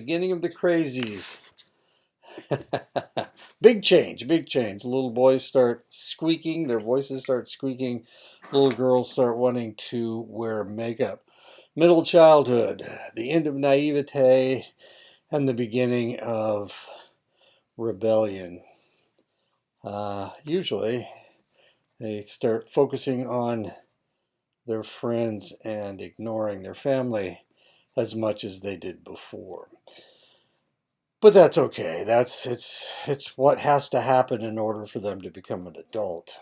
Beginning of the crazies. Big change, big change. Little boys start squeaking, their voices start squeaking. Little girls start wanting to wear makeup. Middle childhood, the end of naivete, and the beginning of rebellion. Usually, they start focusing on their friends and ignoring their family as much as they did before. But that's okay. It's what has to happen in order for them to become an adult.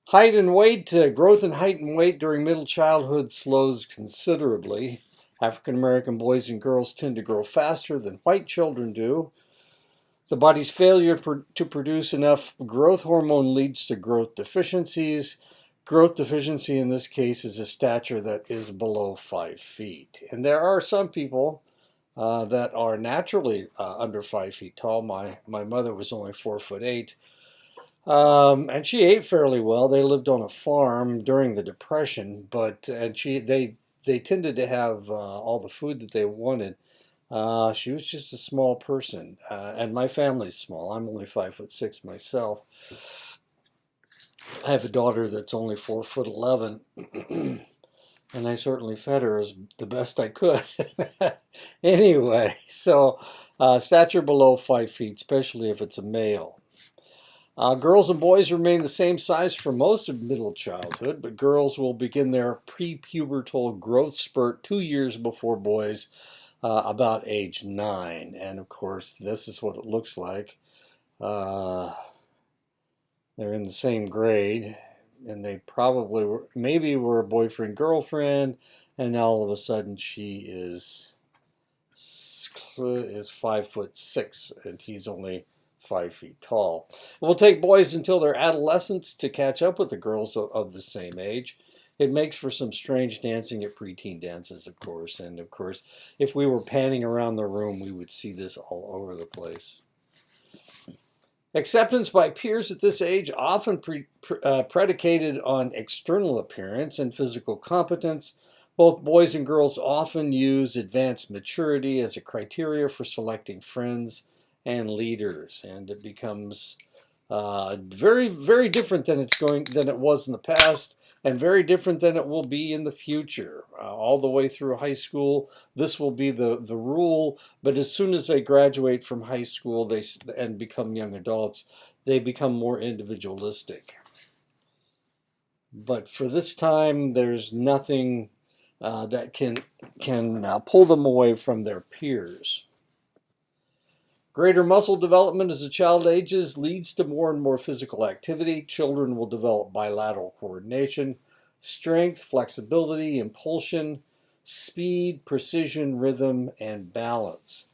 Height and weight, growth in height and weight during middle childhood slows considerably. African American boys and girls tend to grow faster than white children do. The body's failure to produce enough growth hormone leads to growth deficiencies. Growth deficiency in this case is a stature that is below 5 feet. And there are some people that are naturally under 5 feet tall. My mother was only 4'8", and she ate fairly well. They lived on a farm during the Depression, but and they tended to have all the food that they wanted. She was just a small person, and my family's small. I'm only 5'6" myself. I have a daughter that's only 4'11", and I certainly fed her as the best I could. Anyway, so stature below 5 feet, especially if it's a male. Girls and boys remain the same size for most of middle childhood, but girls will begin their prepubertal growth spurt 2 years before boys, about age 9. And of course, this is what it looks like. They're in the same grade, and they probably maybe were a boyfriend girlfriend, and now all of a sudden she is 5'6", and he's only 5 feet tall. It will take boys until their adolescence to catch up with the girls of the same age. It makes for some strange dancing at preteen dances, of course. And of course, if we were panning around the room, we would see this all over the place. Acceptance by peers at this age often predicated on external appearance and physical competence. Both boys and girls often use advanced maturity as a criteria for selecting friends and leaders, and it becomes very, very different than it was in the past, and very different than it will be in the future. All the way through high school, this will be the rule. But as soon as they graduate from high school, and become young adults, they become more individualistic. But for this time, there's nothing that can pull them away from their peers. Greater muscle development as a child ages leads to more and more physical activity. Children will develop bilateral coordination, strength, flexibility, impulsion, speed, precision, rhythm, and balance.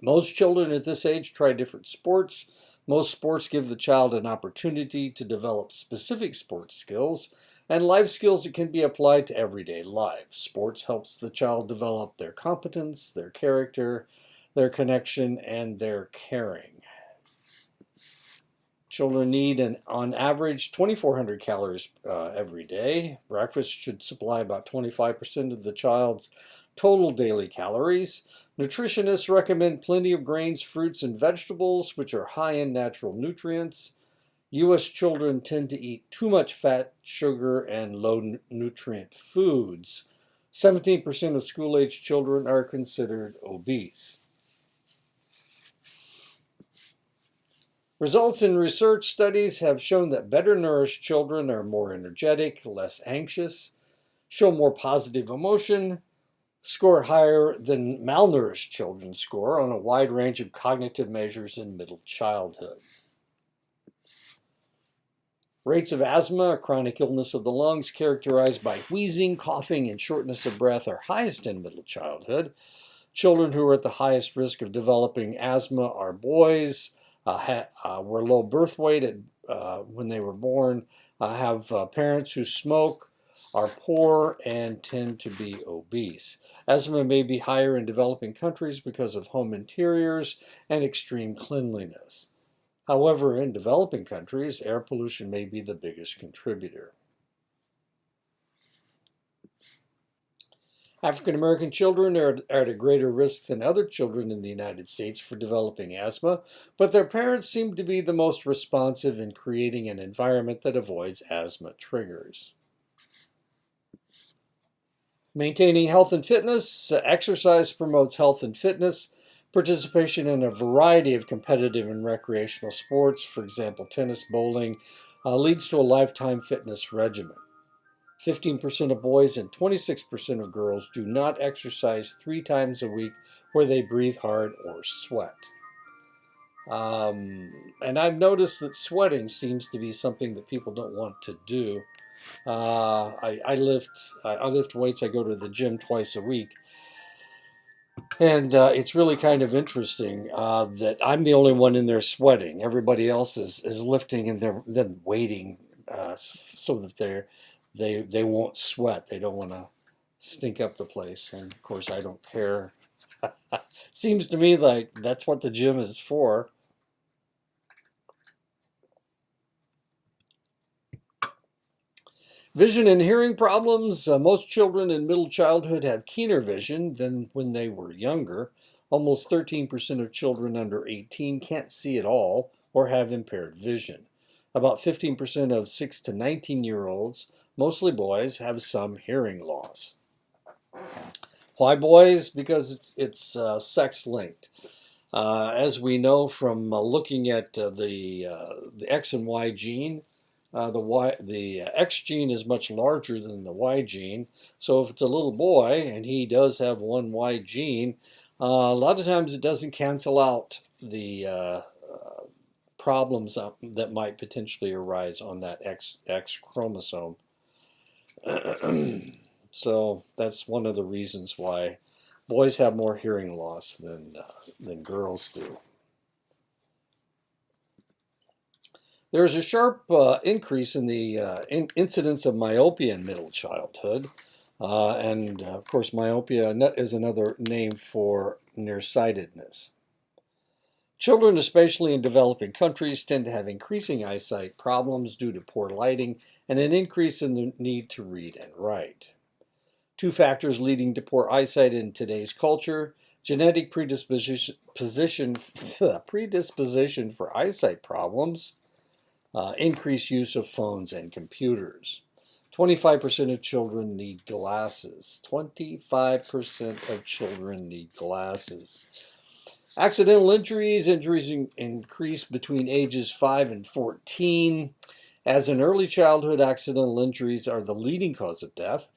Most children at this age try different sports. Most sports give the child an opportunity to develop specific sports skills and life skills that can be applied to everyday life. Sports helps the child develop their competence, their character, their connection, and their caring. Children need, on average, 2,400 calories every day. Breakfast should supply about 25% of the child's total daily calories. Nutritionists recommend plenty of grains, fruits, and vegetables, which are high in natural nutrients. U.S. children tend to eat too much fat, sugar, and low nutrient foods. 17% of school-age children are considered obese. Results in research studies have shown that better nourished children are more energetic, less anxious, show more positive emotion, score higher than malnourished children score on a wide range of cognitive measures in middle childhood. Rates of asthma, a chronic illness of the lungs characterized by wheezing, coughing, and shortness of breath, are highest in middle childhood. Children who are at the highest risk of developing asthma are boys, were low birth weight when they were born, have parents who smoke, are poor, and tend to be obese. Asthma may be higher in developing countries because of home interiors and extreme cleanliness. However, in developing countries, air pollution may be the biggest contributor. African American children are at a greater risk than other children in the United States for developing asthma, but their parents seem to be the most responsive in creating an environment that avoids asthma triggers. Maintaining health and fitness. Exercise promotes health and fitness. Participation in a variety of competitive and recreational sports, for example, tennis, bowling, leads to a lifetime fitness regimen. 15% of boys and 26% of girls do not exercise 3 times a week where they breathe hard or sweat. And I've noticed that sweating seems to be something that people don't want to do. I lift weights. I go to the gym twice a week, and it's really kind of interesting that I'm the only one in there sweating. Everybody else is lifting and they're then waiting so that they won't sweat. They don't want to stink up the place, and of course I don't care. Seems to me like that's what the gym is for. Vision and hearing problems. Most children in middle childhood have keener vision than when they were younger. Almost 13% of children under 18 can't see at all or have impaired vision. About 15% of 6 to 19-year-olds, mostly boys, have some hearing loss. Why boys? Because it's sex linked. As we know from looking at the X and Y gene, the X gene is much larger than the Y gene. So if it's a little boy and he does have one Y gene, a lot of times it doesn't cancel out the problems that might potentially arise on that X chromosome. So that's one of the reasons why boys have more hearing loss than girls do. There's a sharp increase in the incidence of myopia in middle childhood. And of course, myopia is another name for nearsightedness. Children, especially in developing countries, tend to have increasing eyesight problems due to poor lighting and an increase in the need to read and write. 2 factors leading to poor eyesight in today's culture: genetic predisposition for eyesight problems, increased use of phones and computers. 25% of children need glasses. 25% of children need glasses. Accidental injuries. Injuries increase between ages 5 and 14. As in early childhood, accidental injuries are the leading cause of death.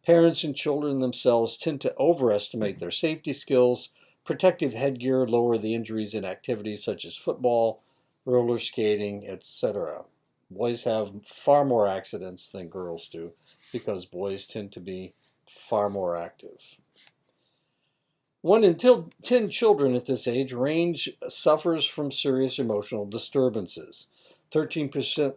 Parents and children themselves tend to overestimate their safety skills. Protective headgear lower the injuries in activities such as football, roller skating, etc. Boys have far more accidents than girls do because boys tend to be far more active. 1 in 10 children at this age range suffers from serious emotional disturbances. 13%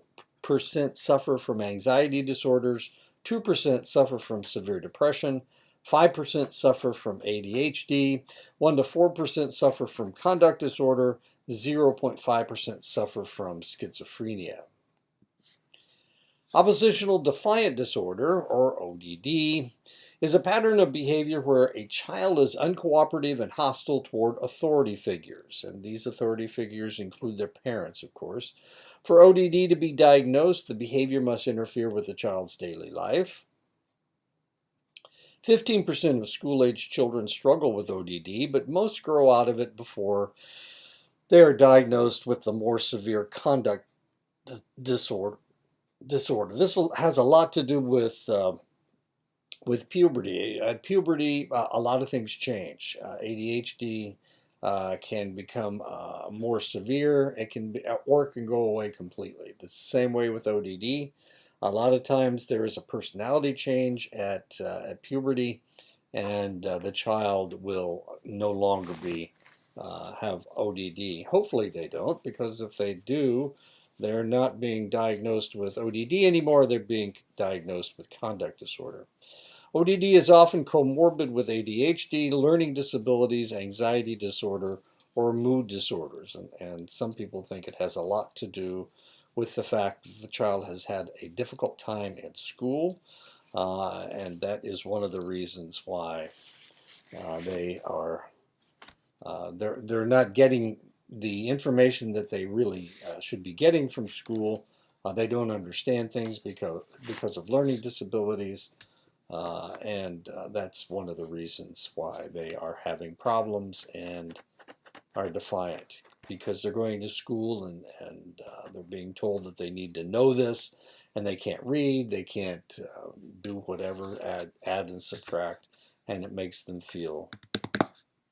suffer from anxiety disorders, 2% suffer from severe depression, 5% suffer from ADHD, 1 to 4% suffer from conduct disorder, 0.5% suffer from schizophrenia. Oppositional defiant disorder, or ODD, is a pattern of behavior where a child is uncooperative and hostile toward authority figures, and these authority figures include their parents, of course. For ODD to be diagnosed, the behavior must interfere with the child's daily life. 15% of school-age children struggle with ODD, but most grow out of it before they are diagnosed with the more severe conduct disorder. This has a lot to do with puberty. At puberty, a lot of things change. ADHD can become more severe. It can be, or it can go away completely. The same way with ODD. A lot of times there is a personality change at puberty, and the child will no longer have ODD. Hopefully they don't, because if they do, they're not being diagnosed with ODD anymore. They're being diagnosed with conduct disorder. ODD is often comorbid with ADHD, learning disabilities, anxiety disorder, or mood disorders. And some people think it has a lot to do with the fact that the child has had a difficult time at school, and that is one of the reasons why they're not getting the information that they really should be getting from school. They don't understand things because of learning disabilities, and that's one of the reasons why they are having problems and are defiant, because they're going to school and they're being told that they need to know this, and they can't read, they can't do whatever, add and subtract, and it makes them feel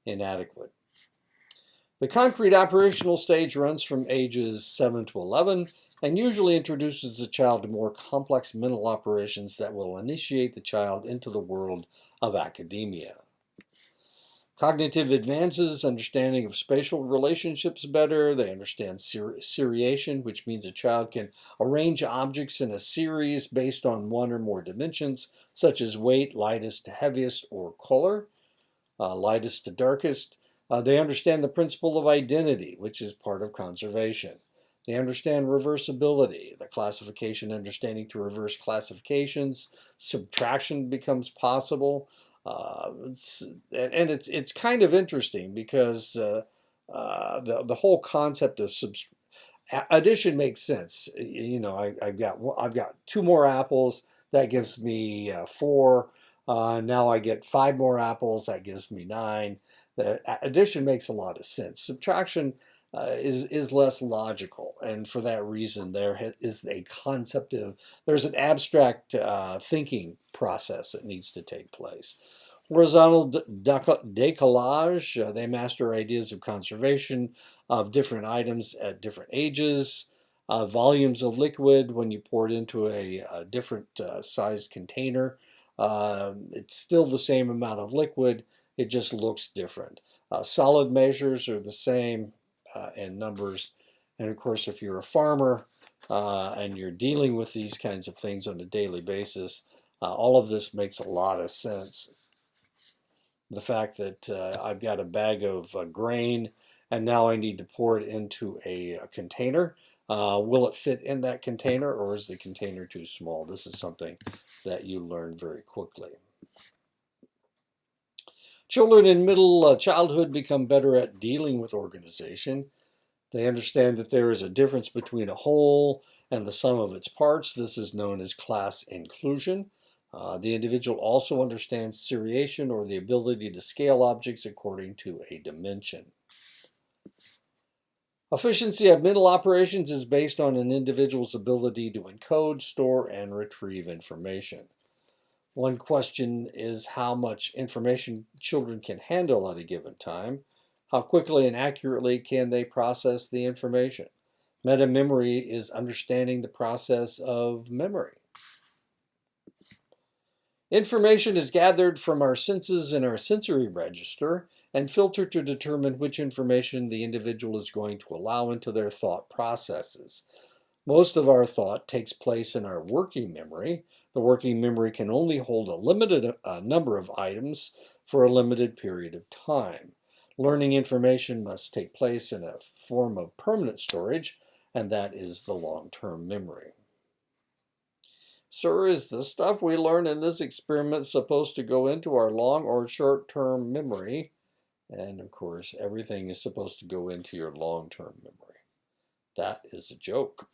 inadequate. The concrete operational stage runs from ages 7 to 11 and usually introduces the child to more complex mental operations that will initiate the child into the world of academia. Cognitive advances, understanding of spatial relationships better. They understand seriation, which means a child can arrange objects in a series based on one or more dimensions, such as weight, lightest to heaviest, or color, lightest to darkest. They understand the principle of identity, which is part of conservation. They understand reversibility, the classification, understanding to reverse classifications. Subtraction becomes possible. It's kind of interesting because the whole concept of addition makes sense. You know, I've got 2 more apples, that gives me 4. Now I get 5 more apples, that gives me 9. The addition makes a lot of sense. Subtraction is less logical, and for that reason, is a concept of there's an abstract thinking process that needs to take place. Horizontal décollage, they master ideas of conservation of different items at different ages. Volumes of liquid, when you pour it into a different sized container, it's still the same amount of liquid, it just looks different. Solid measures are the same in numbers. And of course, if you're a farmer and you're dealing with these kinds of things on a daily basis, all of this makes a lot of sense. The fact that I've got a bag of grain and now I need to pour it into a container. Will it fit in that container, or is the container too small? This is something that you learn very quickly. Children in middle childhood become better at dealing with organization. They understand that there is a difference between a whole and the sum of its parts. This is known as class inclusion. The individual also understands seriation, or the ability to scale objects according to a dimension. Efficiency of mental operations is based on an individual's ability to encode, store, and retrieve information. One question is how much information children can handle at a given time. How quickly and accurately can they process the information? Meta-memory is understanding the process of memory. Information is gathered from our senses in our sensory register and filtered to determine which information the individual is going to allow into their thought processes. Most of our thought takes place in our working memory. The working memory can only hold a limited number of items for a limited period of time. Learning information must take place in a form of permanent storage, and that is the long-term memory. Sir, is the stuff we learn in this experiment supposed to go into our long or short-term memory? And of course, everything is supposed to go into your long-term memory. That is a joke.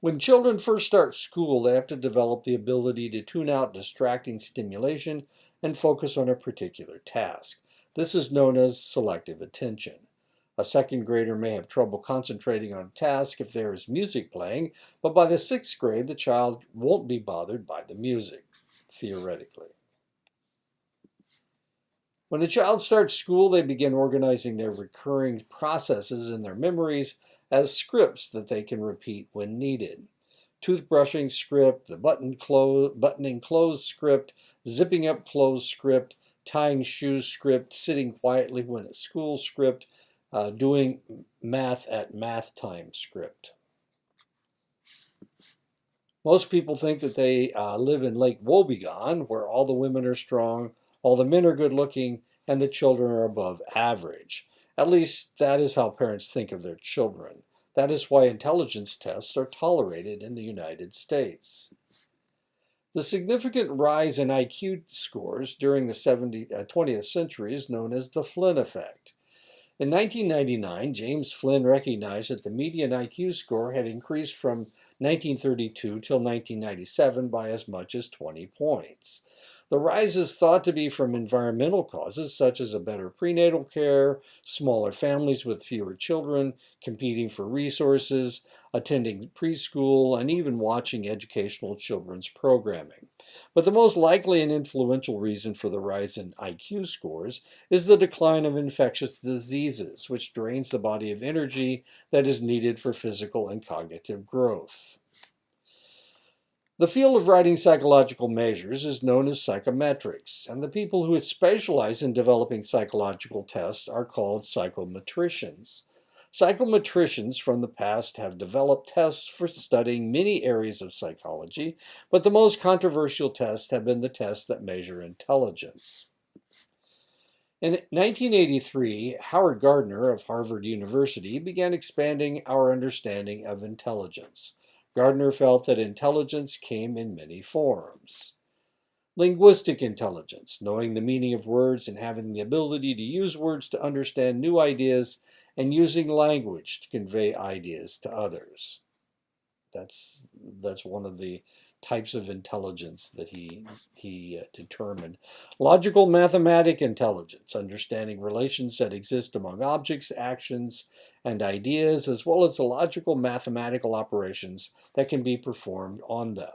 When children first start school, they have to develop the ability to tune out distracting stimulation and focus on a particular task. This is known as selective attention. A second grader may have trouble concentrating on a task if there is music playing, but by the 6th grade, the child won't be bothered by the music, theoretically. When a child starts school, they begin organizing their recurring processes in their memories as scripts that they can repeat when needed. Toothbrushing script, the buttoning clothes script, zipping up clothes script, tying shoes script, sitting quietly when at school script, doing math at math time script. Most people think that they live in Lake Wobegon, where all the women are strong, all the men are good looking, and the children are above average. At least that is how parents think of their children. That is why intelligence tests are tolerated in the United States. The significant rise in IQ scores during the 20th century is known as the Flynn effect. In 1999, James Flynn recognized that the median IQ score had increased from 1932 till 1997 by as much as 20 points. The rise is thought to be from environmental causes such as a better prenatal care, smaller families with fewer children, competing for resources, attending preschool, and even watching educational children's programming. But the most likely and influential reason for the rise in IQ scores is the decline of infectious diseases, which drains the body of energy that is needed for physical and cognitive growth. The field of writing psychological measures is known as psychometrics, and the people who specialize in developing psychological tests are called psychometricians. Psychometricians from the past have developed tests for studying many areas of psychology, but the most controversial tests have been the tests that measure intelligence. In 1983, Howard Gardner of Harvard University began expanding our understanding of intelligence. Gardner felt that intelligence came in many forms. Linguistic intelligence, knowing the meaning of words and having the ability to use words to understand new ideas and using language to convey ideas to others. That's one of the types of intelligence that he determined. Logical mathematic intelligence, understanding relations that exist among objects, actions, and ideas, as well as the logical mathematical operations that can be performed on them.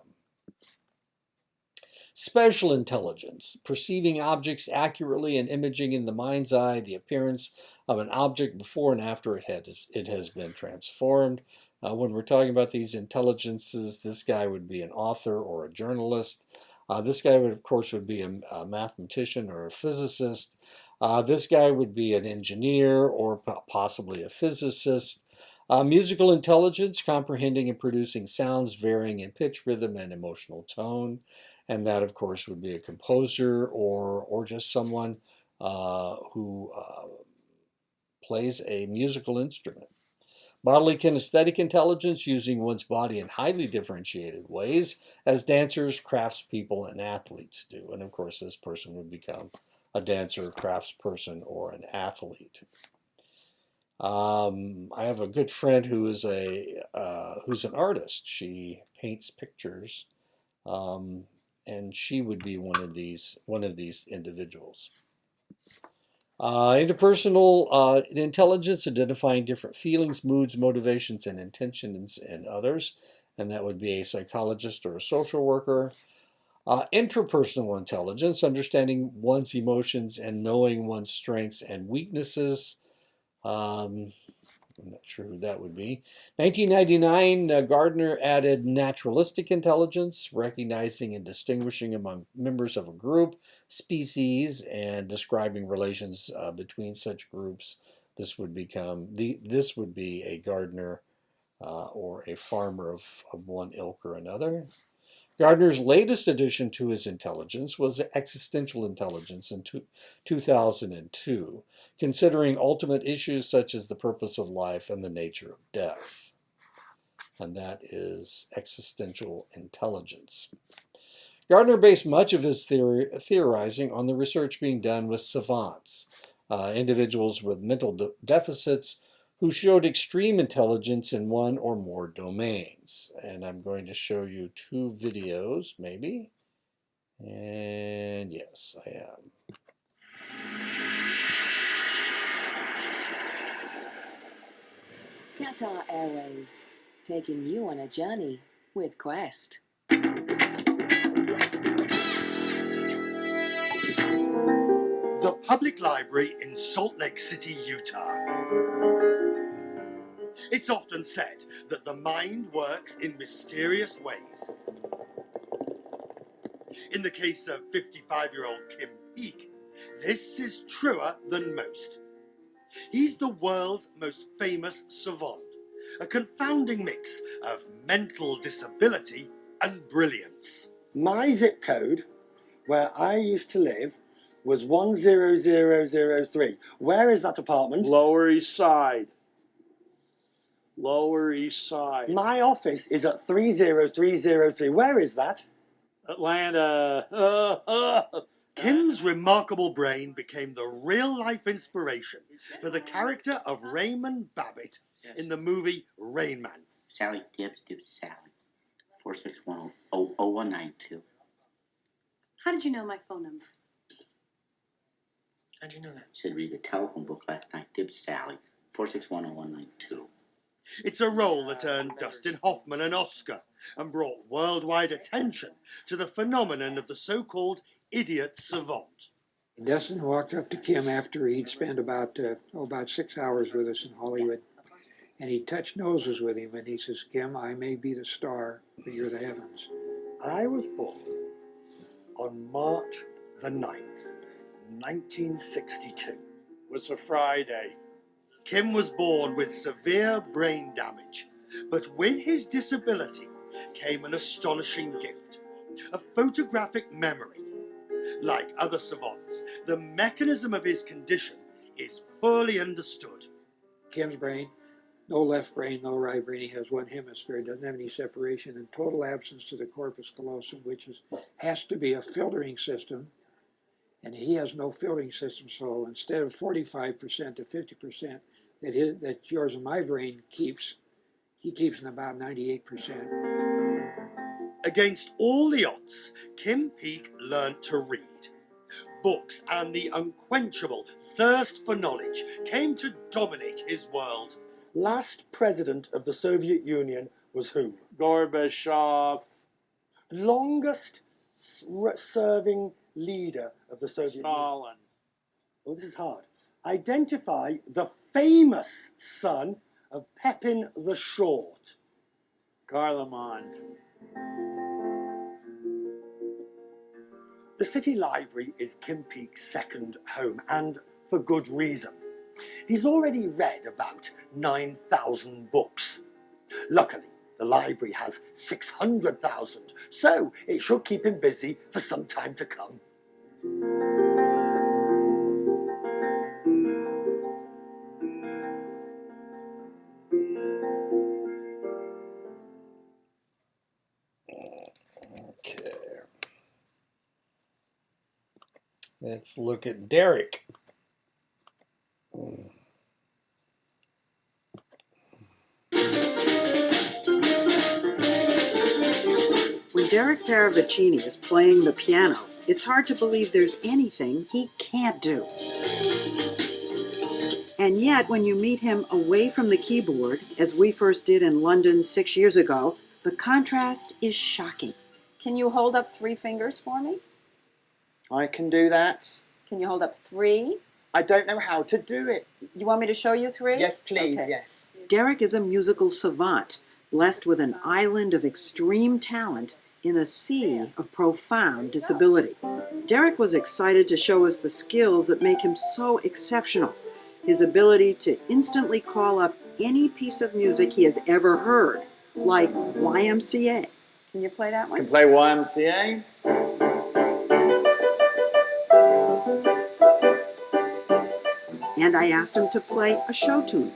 Spatial intelligence, perceiving objects accurately and imaging in the mind's eye the appearance of an object before and after it has been transformed. When we're talking about these intelligences, this guy would be an author or a journalist. This guy, would, of course, would be a mathematician or a physicist. This guy would be an engineer or possibly a physicist. Musical intelligence, comprehending and producing sounds varying in pitch, rhythm, and emotional tone. And that, of course, would be a composer or just someone who plays a musical instrument. Bodily kinesthetic intelligence, using one's body in highly differentiated ways, as dancers, craftspeople, and athletes do. And of course, this person would become a dancer, craftsperson, or an athlete. I have a good friend who is who's an artist. She paints pictures, and she would be one of these individuals. Interpersonal intelligence, identifying different feelings, moods, motivations, and intentions in others, and that would be a psychologist or a social worker. Interpersonal intelligence, understanding one's emotions and knowing one's strengths and weaknesses. I'm not sure who that would be. 1999, Gardner added naturalistic intelligence, recognizing and distinguishing among members of a group, species, and describing relations between such groups. This would be a gardener or a farmer of one ilk or another. Gardner's latest addition to his intelligence was existential intelligence in 2002, considering ultimate issues such as the purpose of life and the nature of death. And that is existential intelligence. Gardner based much of his theorizing on the research being done with savants, individuals with mental deficits who showed extreme intelligence in one or more domains. And I'm going to show you two videos, maybe. And yes, I am. Qatar Airways, taking you on a journey with Quest. The Public Library in Salt Lake City, Utah. It's often said that the mind works in mysterious ways. In the case of 55-year-old Kim Peek, this is truer than most. He's the world's most famous savant, a confounding mix of mental disability and brilliance. My zip code, where I used to live, was 10003. Where is that apartment? Lower East Side. Lower East Side. My office is at 30303. Where is that? Atlanta. Kim's remarkable brain became the real-life inspiration for the character of Raymond Babbitt in the movie Rain Man. Sally Dibs, Sally. 461-0192. How did you know my phone number? How'd you know that? Said read the telephone book last night. Dibs, Sally. 461-0192. It's a role that earned Dustin Hoffman an Oscar and brought worldwide attention to the phenomenon of the so-called idiot savant. Dustin walked up to Kim after he'd spent about 6 hours with us in Hollywood, and he touched noses with him, and he says, "Kim, I may be the star, but you're the heavens." I was born on March the 9th, 1962. Was a Friday. Kim was born with severe brain damage, but with his disability came an astonishing gift, a photographic memory. Like other savants, the mechanism of his condition is poorly understood. Kim's brain, no left brain, no right brain. He has one hemisphere, doesn't have any separation, and total absence to the corpus callosum, which has to be a filtering system, and he has no filtering system. So instead of 45% to 50% that yours and my brain keeps, he keeps in about 98%. Against all the odds, Kim Peek learned to read. Books and the unquenchable thirst for knowledge came to dominate his world. Last president of the Soviet Union was who? Gorbachev. Longest serving leader of the Soviet Union? Stalin. Oh, this is hard. Identify the famous son of Pepin the Short. Karloman. The City Library is Kim Peek's second home, and for good reason. He's already read about 9,000 books. Luckily, the library has 600,000, so it should keep him busy for some time to come. Okay. Let's look at Derek. When Derek Paravicini is playing the piano, it's hard to believe there's anything he can't do. And yet, when you meet him away from the keyboard, as we first did in London 6 years ago, the contrast is shocking. Can you hold up 3 fingers for me? I can do that. Can you hold up 3? I don't know how to do it. You want me to show you 3? Yes, please, Okay. yes. Derek is a musical savant, blessed with an island of extreme talent in a sea of profound disability. Derek was excited to show us the skills that make him so exceptional. His ability to instantly call up any piece of music he has ever heard, like YMCA. Can you play that I can one? play YMCA. And I asked him to play a show tune.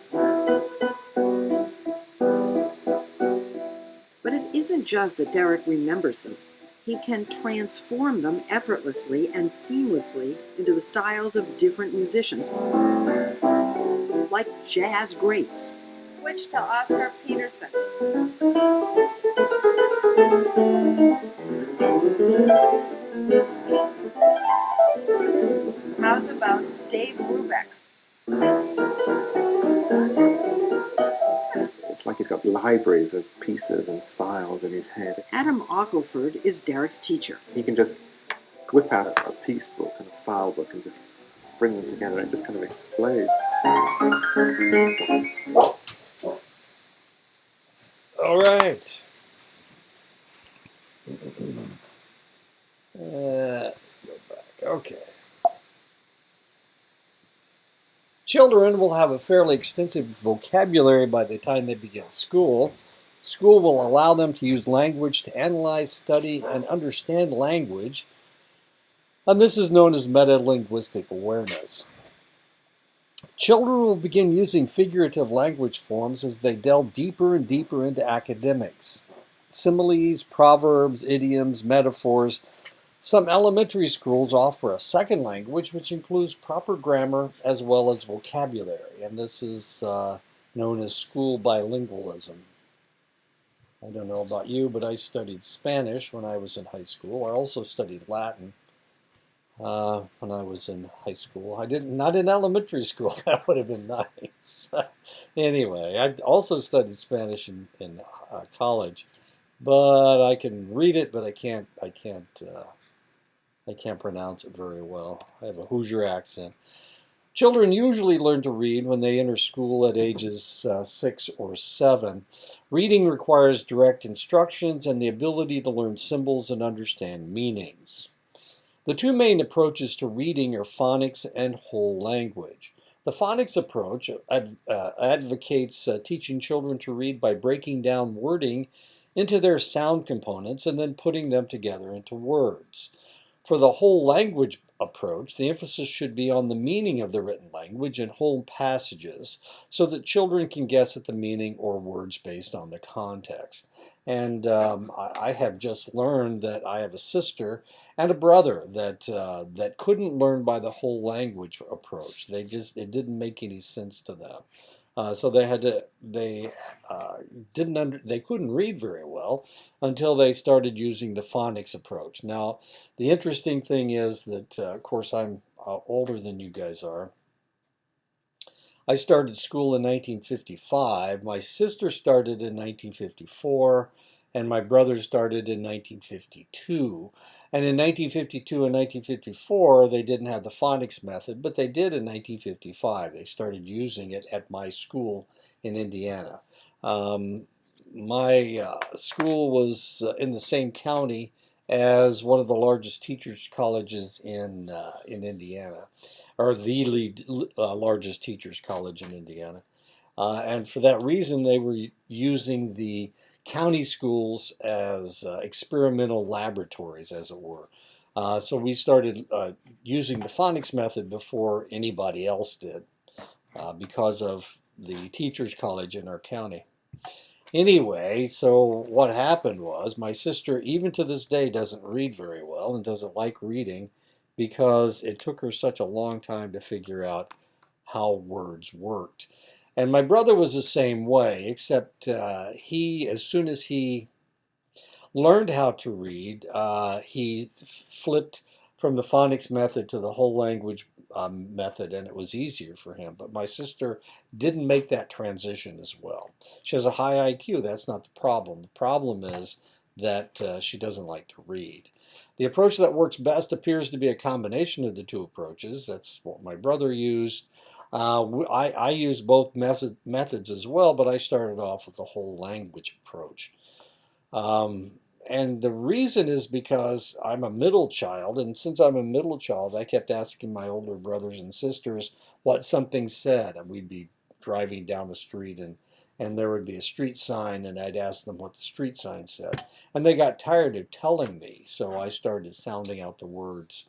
But it isn't just that Derek remembers them. He can transform them effortlessly and seamlessly into the styles of different musicians, like jazz greats. Switch to Oscar Peterson. How's about Dave Brubeck? It's like he's got libraries of pieces and styles in his head. Adam Ockleford is Derek's teacher. He can just whip out a piece book and a style book and just bring them together and it just kind of explodes. All right. Let's go back. Okay. Children will have a fairly extensive vocabulary by the time they begin school. School will allow them to use language to analyze, study, and understand language. And this is known as metalinguistic awareness. Children will begin using figurative language forms as they delve deeper and deeper into academics. Similes, proverbs, idioms, metaphors. Some elementary schools offer a second language which includes proper grammar as well as vocabulary, and this is known as school bilingualism. I don't know about you, but I studied Spanish when I was in high school. I also studied Latin when I was in high school. I didn't, not in elementary school. That would have been nice. Anyway, I also studied Spanish in college, but I can read it, but I can't pronounce it very well. I have a Hoosier accent. Children usually learn to read when they enter school at ages 6 or 7. Reading requires direct instructions and the ability to learn symbols and understand meanings. The two main approaches to reading are phonics and whole language. The phonics approach advocates teaching children to read by breaking down wording into their sound components and then putting them together into words. For the whole language approach, the emphasis should be on the meaning of the written language and whole passages so that children can guess at the meaning or words based on the context. And I have just learned that I have a sister and a brother that couldn't learn by the whole language approach. It didn't make any sense to them. So they couldn't read very well until they started using the phonics approach. Now, the interesting thing is that, of course, I'm older than you guys are. I started school in 1955. My sister started in 1954, and my brother started in 1952. And in 1952 and 1954, they didn't have the phonics method, but they did in 1955. They started using it at my school in Indiana. My school was in the same county as one of the largest teachers' colleges in Indiana, or the largest teachers' college in Indiana. And for that reason, they were using the county schools as experimental laboratories, as it were. So we started using the phonics method before anybody else did because of the teachers' college in our county. Anyway, so what happened was my sister, even to this day, doesn't read very well and doesn't like reading because it took her such a long time to figure out how words worked. And my brother was the same way, except as soon as he learned how to read, he flipped from the phonics method to the whole language method, and it was easier for him. But my sister didn't make that transition as well. She has a high IQ. That's not the problem. The problem is that she doesn't like to read. The approach that works best appears to be a combination of the two approaches. That's what my brother used. I use both methods as well, but I started off with the whole language approach. And the reason is because I'm a middle child, and since I'm a middle child, I kept asking my older brothers and sisters what something said. And we'd be driving down the street, and there would be a street sign, and I'd ask them what the street sign said. And they got tired of telling me, so I started sounding out the words.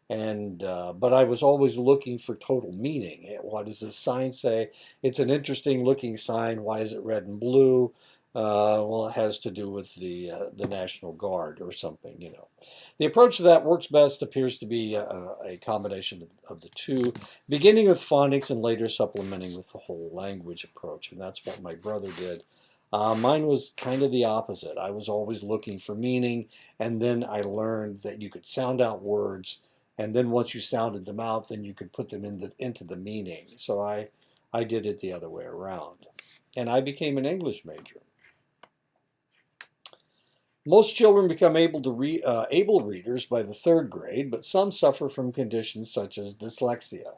And but I was always looking for total meaning. What does this sign say? It's an interesting looking sign. Why is it red and blue? Well, it has to do with the National Guard or something, you know. The approach that works best appears to be a combination of the two, beginning with phonics and later supplementing with the whole language approach. And that's what my brother did. Mine was kind of the opposite. I was always looking for meaning, and then I learned that you could sound out words, and then once you sounded them out, then you could put them into the meaning. So I did it the other way around. And I became an English major. Most children become able readers by the 3rd grade, but some suffer from conditions such as dyslexia,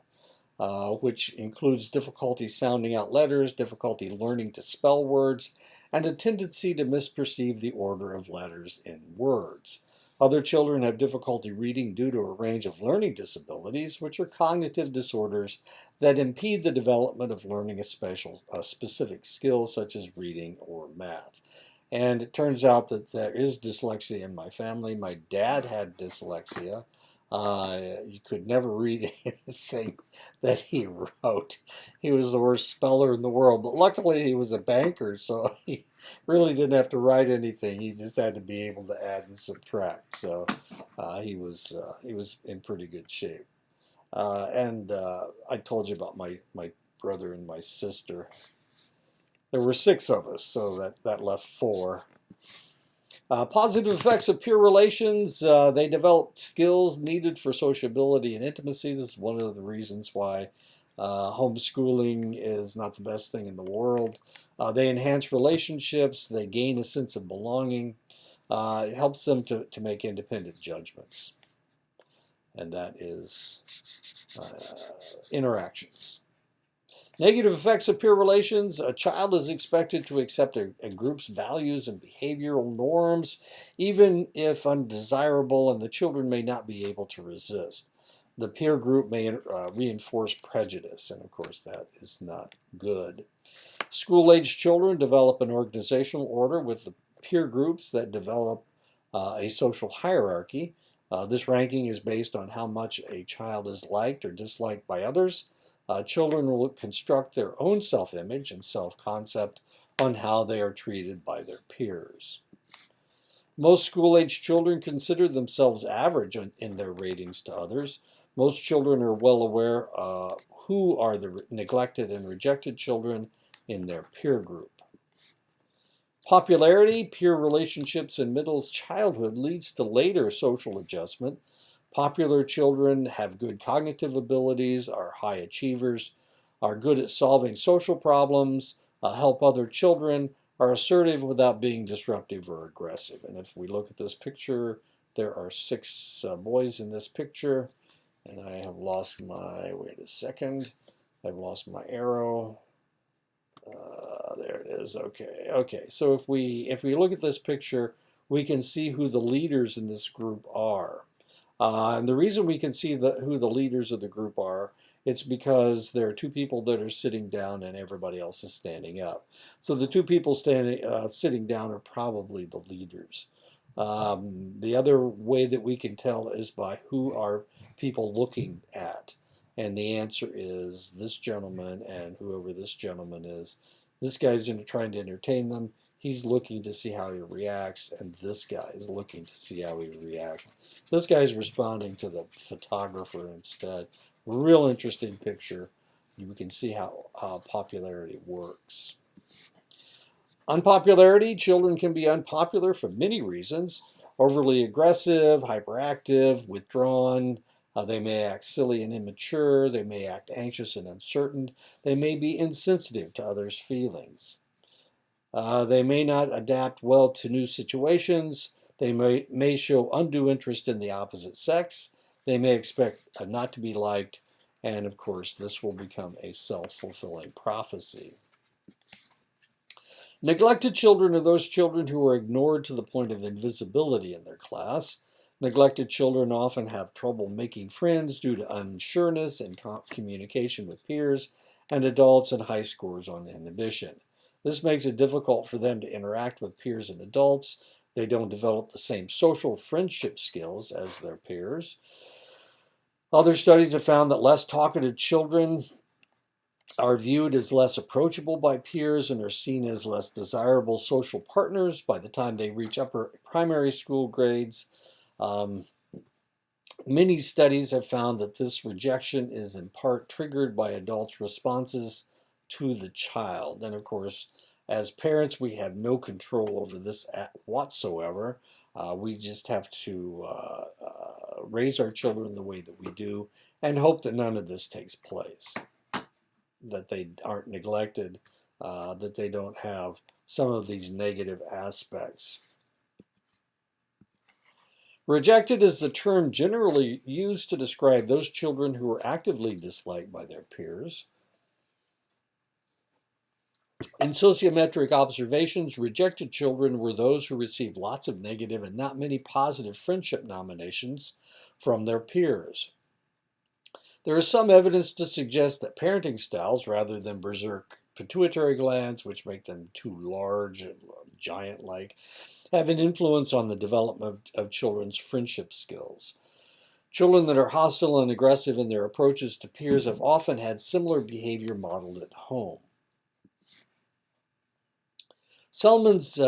which includes difficulty sounding out letters, difficulty learning to spell words, and a tendency to misperceive the order of letters in words. Other children have difficulty reading due to a range of learning disabilities, which are cognitive disorders that impede the development of learning a specific skill such as reading or math. And it turns out that there is dyslexia in my family. My dad had dyslexia. You could never read anything that he wrote. He was the worst speller in the world, but luckily he was a banker, so he really didn't have to write anything. He just had to be able to add and subtract. So he was in pretty good shape. And I told you about my brother and my sister. There were 6 of us, so that left 4. Positive effects of peer relations. They develop skills needed for sociability and intimacy. This is one of the reasons why homeschooling is not the best thing in the world. They enhance relationships. They gain a sense of belonging. It helps them to make independent judgments. And that is interactions. Negative effects of peer relations. A child is expected to accept a group's values and behavioral norms, even if undesirable, and the children may not be able to resist. The peer group may reinforce prejudice, and of course that is not good. School-age children develop an organizational order with the peer groups that develop a social hierarchy. This ranking is based on how much a child is liked or disliked by others. Children will construct their own self-image and self-concept on how they are treated by their peers. Most school-age children consider themselves average in their ratings to others. Most children are well aware who are the neglected and rejected children in their peer group. Popularity, peer relationships in middle childhood leads to later social adjustment. Popular children have good cognitive abilities, are high achievers, are good at solving social problems, help other children, are assertive without being disruptive or aggressive. And if we look at this picture, there are 6 boys in this picture. And I have lost my, wait a second, I've lost my arrow. There it is. Okay. So if we look at this picture, we can see who the leaders in this group are. And the reason we can see who the leaders of the group are, it's because there are 2 people that are sitting down and everybody else is standing up. So the 2 people sitting down are probably the leaders. The other way that we can tell is by who are people looking at. And the answer is this gentleman and whoever this gentleman is. This guy's trying to entertain them. He's looking to see how he reacts, and this guy is looking to see how he reacts. This guy's responding to the photographer instead. Real interesting picture. You can see how popularity works. Unpopularity. Children can be unpopular for many reasons. Overly aggressive, hyperactive, withdrawn. They may act silly and immature. They may act anxious and uncertain. They may be insensitive to others' feelings. They may not adapt well to new situations. They may show undue interest in the opposite sex. They may expect not to be liked. And of course, this will become a self-fulfilling prophecy. Neglected children are those children who are ignored to the point of invisibility in their class. Neglected children often have trouble making friends due to unsureness and communication with peers and adults and high scores on inhibition. This makes it difficult for them to interact with peers and adults. They don't develop the same social friendship skills as their peers. Other studies have found that less talkative children are viewed as less approachable by peers and are seen as less desirable social partners by the time they reach upper primary school grades. Many studies have found that this rejection is in part triggered by adults' responses to the child. And of course, as parents, we have no control over this whatsoever. We just have to raise our children the way that we do and hope that none of this takes place, that they aren't neglected, that they don't have some of these negative aspects. Rejected is the term generally used to describe those children who are actively disliked by their peers. In sociometric observations, rejected children were those who received lots of negative and not many positive friendship nominations from their peers. There is some evidence to suggest that parenting styles, rather than berserk pituitary glands, which make them too large and giant-like, have an influence on the development of children's friendship skills. Children that are hostile and aggressive in their approaches to peers have often had similar behavior modeled at home. Selman's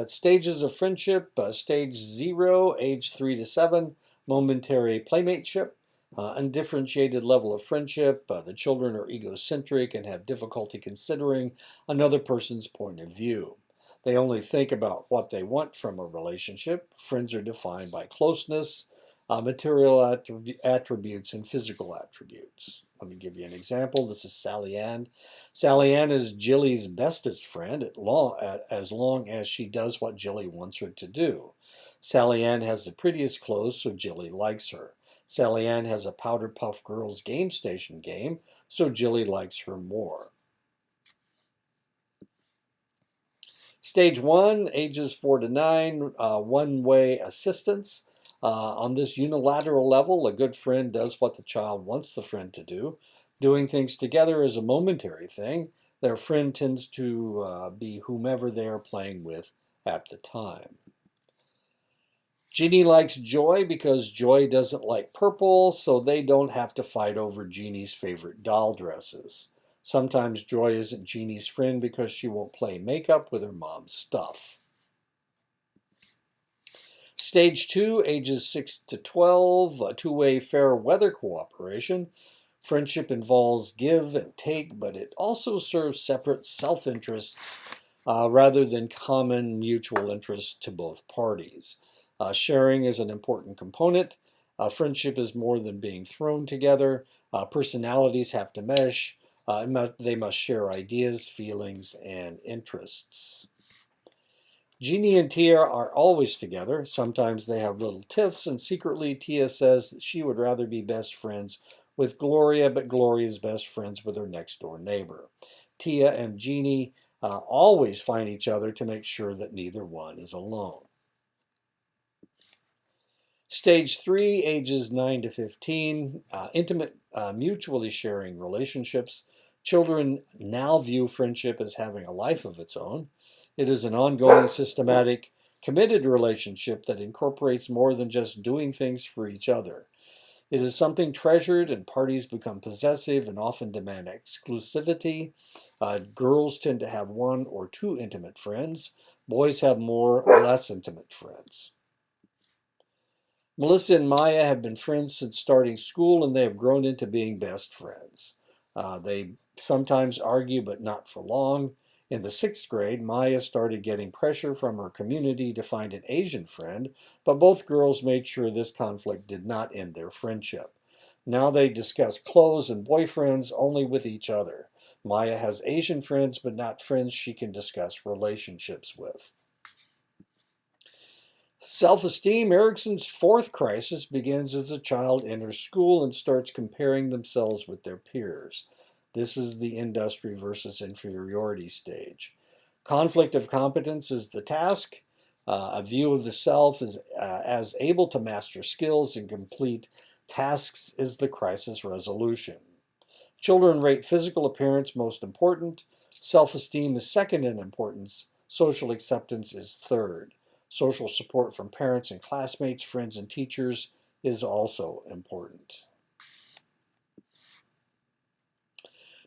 stages of friendship: stage 0, age 3 to 7, momentary playmateship. Undifferentiated level of friendship: the children are egocentric and have difficulty considering another person's point of view. They only think about what they want from a relationship. Friends are defined by closeness, material attributes, and physical attributes. Let me give you an example. This is Sally Ann. Sally Ann is Jilly's bestest friend as long as she does what Jilly wants her to do. Sally Ann has the prettiest clothes, so Jilly likes her. Sally Ann has a Powder Puff Girls game station game, so Jilly likes her more. Stage 1, ages 4 to 9, one-way assistance. On this unilateral level, a good friend does what the child wants the friend to do. Doing things together is a momentary thing. Their friend tends to be whomever they are playing with at the time. Jeannie likes Joy because Joy doesn't like purple, so they don't have to fight over Jeannie's favorite doll dresses. Sometimes Joy isn't Jeannie's friend because she won't play makeup with her mom's stuff. Stage 2, ages 6 to 12, two-way fair weather cooperation. Friendship involves give and take, but it also serves separate self-interests rather than common mutual interests to both parties. Sharing is an important component. Friendship is more than being thrown together. Personalities have to mesh. They must share ideas, feelings, and interests. Jeannie and Tia are always together. Sometimes they have little tiffs, and secretly Tia says that she would rather be best friends with Gloria, but Gloria is best friends with her next-door neighbor. Tia and Jeannie always find each other to make sure that neither one is alone. Stage 3, ages 9 to 15, intimate, mutually sharing relationships. Children now view friendship as having a life of its own. It is an ongoing, systematic, committed relationship that incorporates more than just doing things for each other. It is something treasured, and parties become possessive and often demand exclusivity. Girls tend to have 1 or 2 intimate friends. Boys have more or less intimate friends. Melissa and Maya have been friends since starting school, and they have grown into being best friends. They sometimes argue, but not for long. In the 6th grade, Maya started getting pressure from her community to find an Asian friend, but both girls made sure this conflict did not end their friendship. Now they discuss clothes and boyfriends only with each other. Maya has Asian friends, but not friends she can discuss relationships with. Self-esteem. Erickson's 4th crisis begins as a child enters school and starts comparing themselves with their peers. This is the industry versus inferiority stage. Conflict of competence is the task. A view of the self as able to master skills and complete tasks is the crisis resolution. Children rate physical appearance most important. Self-esteem is second in importance. Social acceptance is third. Social support from parents and classmates, friends, and teachers is also important.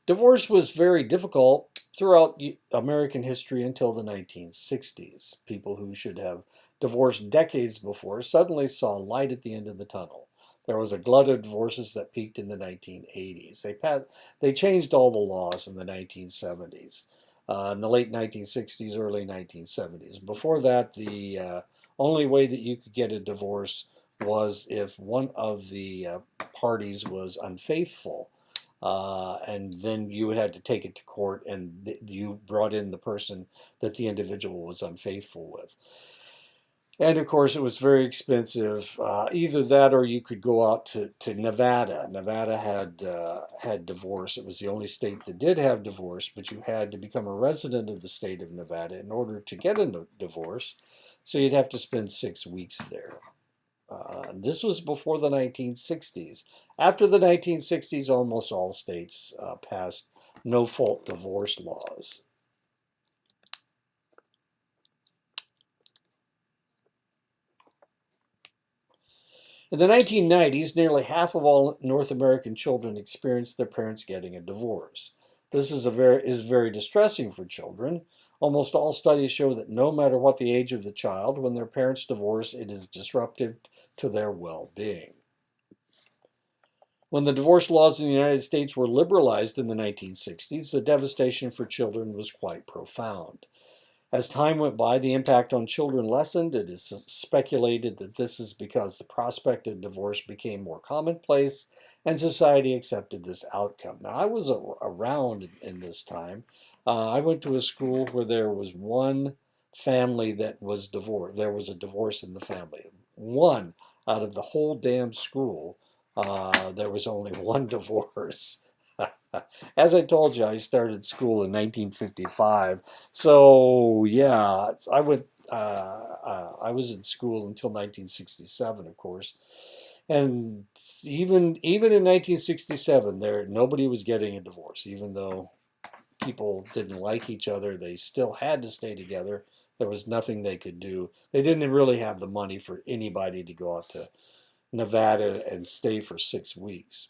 Divorce was very difficult throughout American history until the 1960s. People who should have divorced decades before suddenly saw light at the end of the tunnel. There was a glut of divorces that peaked in the 1980s. They changed all the laws in the 1970s. In the late 1960s, early 1970s. Before that, the only way that you could get a divorce was if one of the parties was unfaithful. And then you had to take it to court, and you brought in the person that the individual was unfaithful with. And of course, it was very expensive. Either that, or you could go out to Nevada. Nevada had divorce. It was the only state that did have divorce, but you had to become a resident of the state of Nevada in order to get a divorce. So you'd have to spend 6 weeks there. This was before the 1960s. After the 1960s, almost all states passed no-fault divorce laws. In the 1990s, nearly half of all North American children experienced their parents getting a divorce. This is very distressing for children. Almost all studies show that no matter what the age of the child, when their parents divorce, it is disruptive to their well-being. When the divorce laws in the United States were liberalized in the 1960s, the devastation for children was quite profound. As time went by, the impact on children lessened. It is speculated that this is because the prospect of divorce became more commonplace and society accepted this outcome. Now, I was around in this time. I went to a school where there was one family that was divorced. There was a divorce in the family. One out of the whole damn school, there was only one divorce. As I told you, I started school in 1955. So yeah, I was in school until 1967, of course. And even in 1967, nobody was getting a divorce, even though people didn't like each other. They still had to stay together. There was nothing they could do. They didn't really have the money for anybody to go out to Nevada and stay for 6 weeks.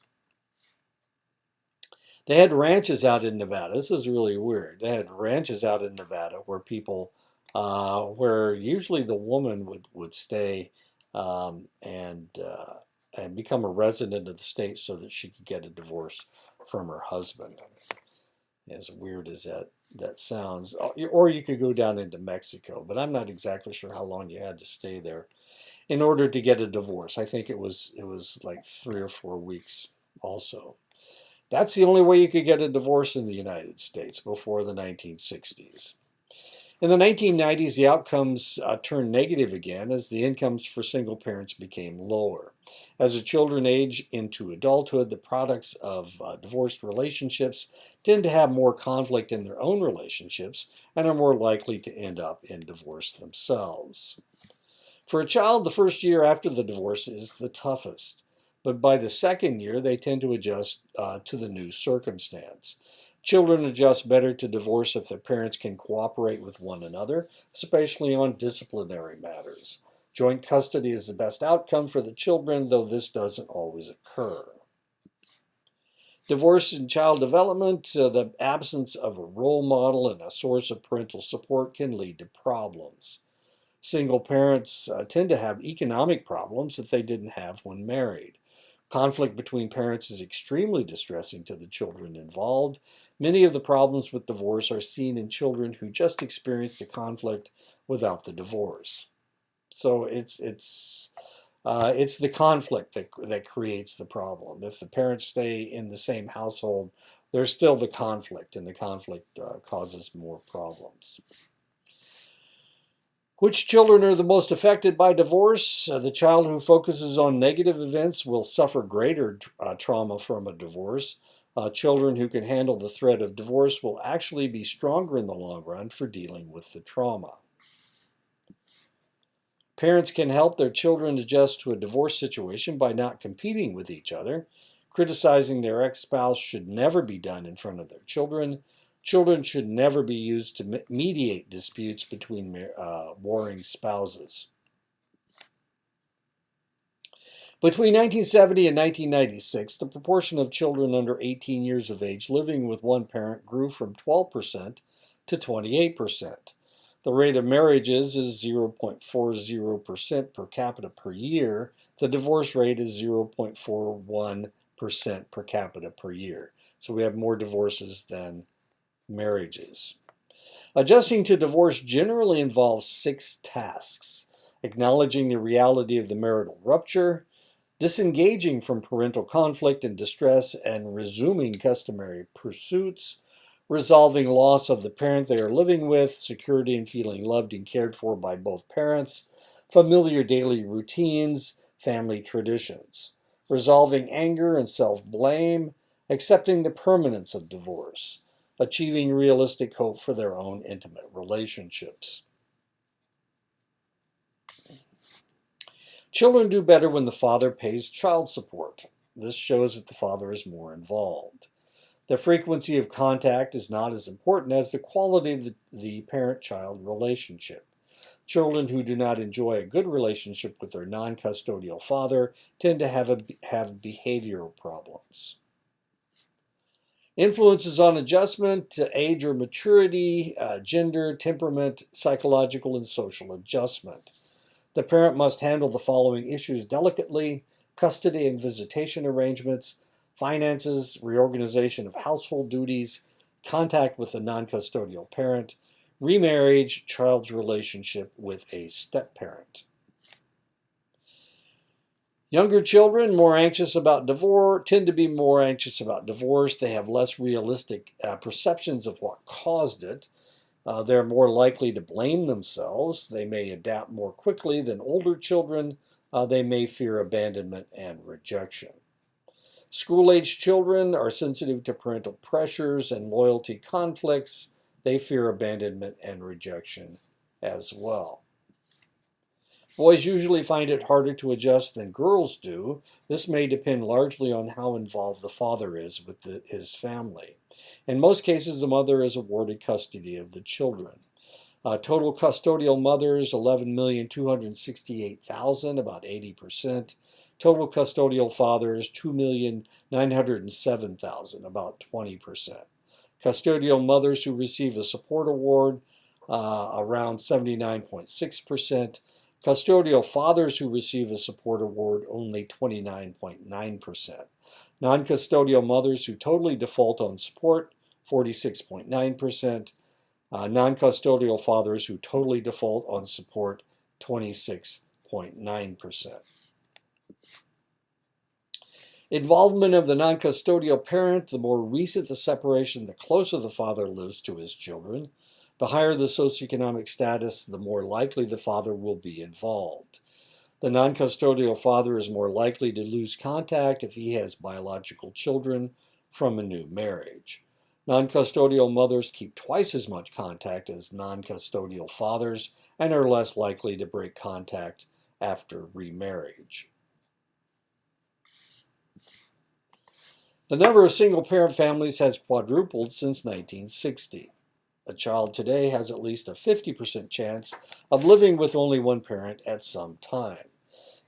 They had ranches out in Nevada. This is really weird. They had ranches out in Nevada where people, where usually the woman would stay and become a resident of the state so that she could get a divorce from her husband. As weird as that sounds. Or you could go down into Mexico, but I'm not exactly sure how long you had to stay there in order to get a divorce. I think it was like 3 or 4 weeks also. That's the only way you could get a divorce in the United States before the 1960s. In the 1990s, the outcomes turned negative again as the incomes for single parents became lower. As the children age into adulthood, the products of divorced relationships tend to have more conflict in their own relationships and are more likely to end up in divorce themselves. For a child, the first year after the divorce is the toughest. But by the second year, they tend to adjust to the new circumstance. Children adjust better to divorce if their parents can cooperate with one another, especially on disciplinary matters. Joint custody is the best outcome for the children, though this doesn't always occur. Divorce in child development, the absence of a role model and a source of parental support can lead to problems. Single parents tend to have economic problems that they didn't have when married. Conflict between parents is extremely distressing to the children involved. Many of the problems with divorce are seen in children who just experience the conflict without the divorce. So it's the conflict that creates the problem. If the parents stay in the same household, there's still the conflict, and the conflict causes more problems. Which children are the most affected by divorce? The child who focuses on negative events will suffer greater trauma from a divorce. Children who can handle the threat of divorce will actually be stronger in the long run for dealing with the trauma. Parents can help their children adjust to a divorce situation by not competing with each other. Criticizing their ex-spouse should never be done in front of their children. Children should never be used to mediate disputes between warring spouses. Between 1970 and 1996, the proportion of children under 18 years of age living with one parent grew from 12% to 28%. The rate of marriages is 0.40% per capita per year. The divorce rate is 0.41% per capita per year. So we have more divorces than marriages. Adjusting to divorce generally involves 6 tasks: acknowledging the reality of the marital rupture, disengaging from parental conflict and distress and resuming customary pursuits, resolving loss of the parent they are living with, security and feeling loved and cared for by both parents, familiar daily routines, family traditions, resolving anger and self-blame, accepting the permanence of divorce, achieving realistic hope for their own intimate relationships. Children do better when the father pays child support. This shows that the father is more involved. The frequency of contact is not as important as the quality of the parent-child relationship. Children who do not enjoy a good relationship with their non-custodial father tend to have behavioral problems. Influences on adjustment: age or maturity, gender, temperament, psychological and social adjustment. The parent must handle the following issues delicately: custody and visitation arrangements, finances, reorganization of household duties, contact with a non-custodial parent, remarriage, child's relationship with a step-parent. Younger children tend to be more anxious about divorce. They have less realistic perceptions of what caused it. They're more likely to blame themselves. They may adapt more quickly than older children. They may fear abandonment and rejection. School-age children are sensitive to parental pressures and loyalty conflicts. They fear abandonment and rejection as well. Boys usually find it harder to adjust than girls do. This may depend largely on how involved the father is with his family. In most cases, the mother is awarded custody of the children. Total custodial mothers, 11,268,000, about 80%. Total custodial fathers, 2,907,000, about 20%. Custodial mothers who receive a support award, around 79.6%. Custodial fathers who receive a support award, only 29.9%. Non-custodial mothers who totally default on support, 46.9%. Non-custodial fathers who totally default on support, 26.9%. Involvement of the non-custodial parent: the more recent the separation, the closer the father lives to his children. The higher the socioeconomic status, the more likely the father will be involved. The non-custodial father is more likely to lose contact if he has biological children from a new marriage. Non-custodial mothers keep twice as much contact as non-custodial fathers and are less likely to break contact after remarriage. The number of single-parent families has quadrupled since 1960. A child today has at least a 50% chance of living with only one parent at some time.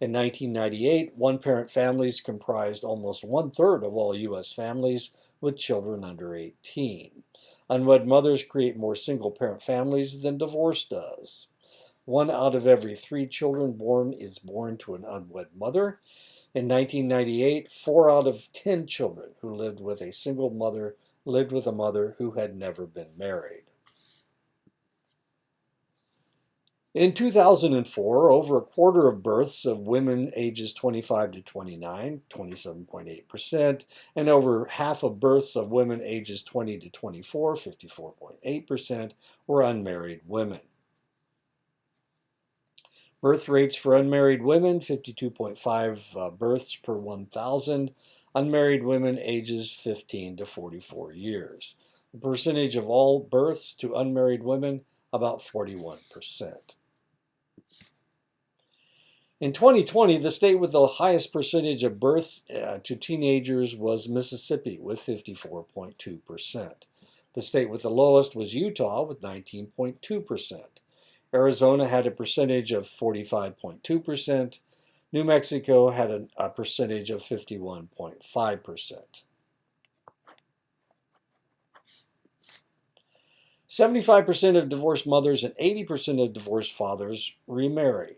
In 1998, one-parent families comprised almost one-third of all U.S. families with children under 18. Unwed mothers create more single-parent families than divorce does. 1 out of every 3 children born is born to an unwed mother. In 1998, 4 out of 10 children who lived with a single mother lived with a mother who had never been married. In 2004, over a quarter of births of women ages 25 to 29, 27.8%, and over half of births of women ages 20 to 24, 54.8%, were unmarried women. Birth rates for unmarried women: 52.5 births per 1,000. Unmarried women ages 15 to 44 years. The percentage of all births to unmarried women, about 41%. In 2020, the state with the highest percentage of births to teenagers was Mississippi, with 54.2%. The state with the lowest was Utah, with 19.2%. Arizona had a percentage of 45.2%. New Mexico had a percentage of 51.5%. 75% of divorced mothers and 80% of divorced fathers remarry.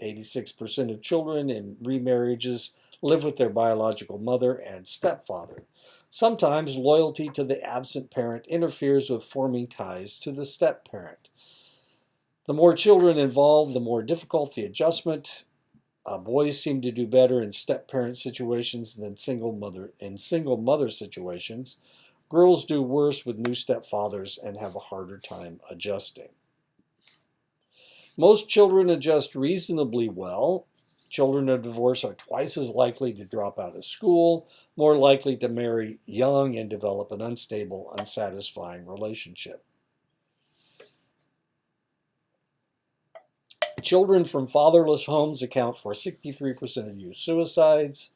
86% of children in remarriages live with their biological mother and stepfather. Sometimes loyalty to the absent parent interferes with forming ties to the step-parent. The more children involved, the more difficult the adjustment. Boys seem to do better in step-parent situations than single mother situations. Girls do worse with new stepfathers and have a harder time adjusting. Most children adjust reasonably well. Children of divorce are twice as likely to drop out of school, more likely to marry young, and develop an unstable, unsatisfying relationship. Children from fatherless homes account for 63% of youth suicides,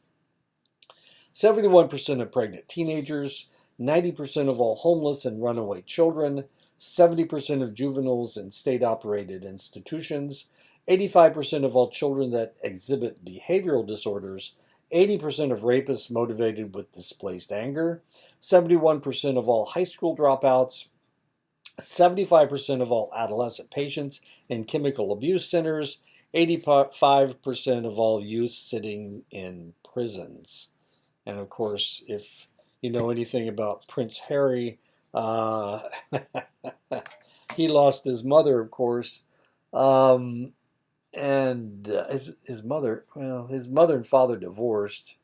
71% of pregnant teenagers, 90% of all homeless and runaway children, 70% of juveniles in state-operated institutions, 85% of all children that exhibit behavioral disorders, 80% of rapists motivated with displaced anger, 71% of all high school dropouts, 75% of all adolescent patients in chemical abuse centers, 85% of all youth sitting in prisons. And of course, if you know anything about Prince Harry, he lost his mother, of course. And his mother and father divorced,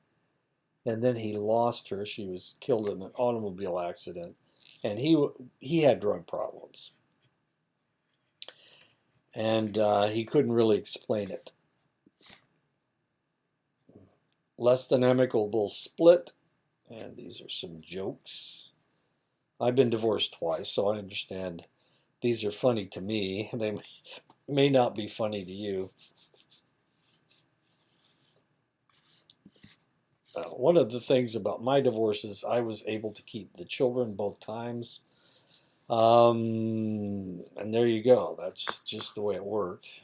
and then he lost her. She was killed in an automobile accident, and he had drug problems, and he couldn't really explain it. Less than amicable split, and these are some jokes. I've been divorced twice, so I understand these are funny to me. They may not be funny to you. One of the things about my divorce is I was able to keep the children both times. And there you go. That's just the way it worked.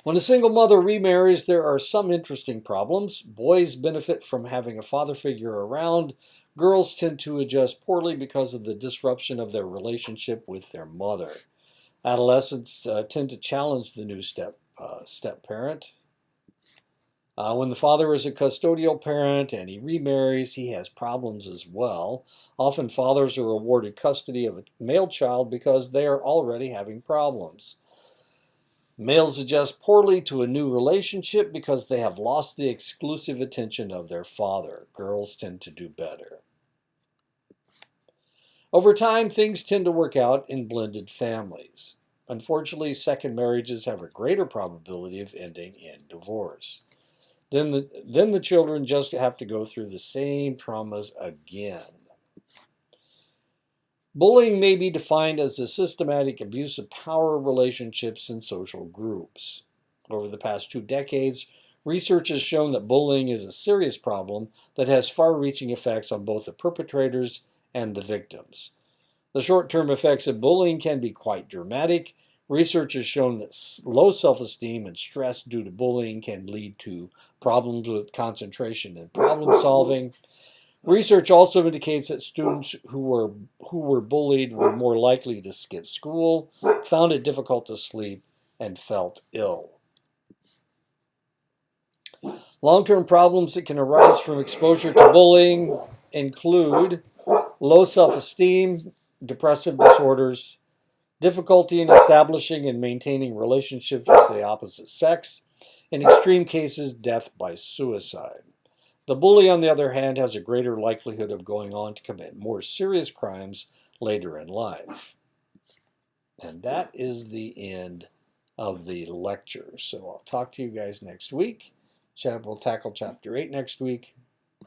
When a single mother remarries, there are some interesting problems. Boys benefit from having a father figure around. Girls tend to adjust poorly because of the disruption of their relationship with their mother. Adolescents tend to challenge the new step parent. When the father is a custodial parent and he remarries, he has problems as well. Often fathers are awarded custody of a male child because they are already having problems. Males adjust poorly to a new relationship because they have lost the exclusive attention of their father. Girls tend to do better. Over time, things tend to work out in blended families. Unfortunately, second marriages have a greater probability of ending in divorce. Then the children just have to go through the same traumas again. Bullying may be defined as the systematic abuse of power, relationships, and social groups. Over the past 2 decades, research has shown that bullying is a serious problem that has far-reaching effects on both the perpetrators and the victims. The short-term effects of bullying can be quite dramatic. Research has shown that low self-esteem and stress due to bullying can lead to problems with concentration and problem solving. Research also indicates that students who were bullied were more likely to skip school, found it difficult to sleep, and felt ill. Long-term problems that can arise from exposure to bullying include low self-esteem, depressive disorders, difficulty in establishing and maintaining relationships with the opposite sex, in extreme cases, death by suicide. The bully, on the other hand, has a greater likelihood of going on to commit more serious crimes later in life. And that is the end of the lecture. So I'll talk to you guys next week. We'll tackle Chapter 8 next week.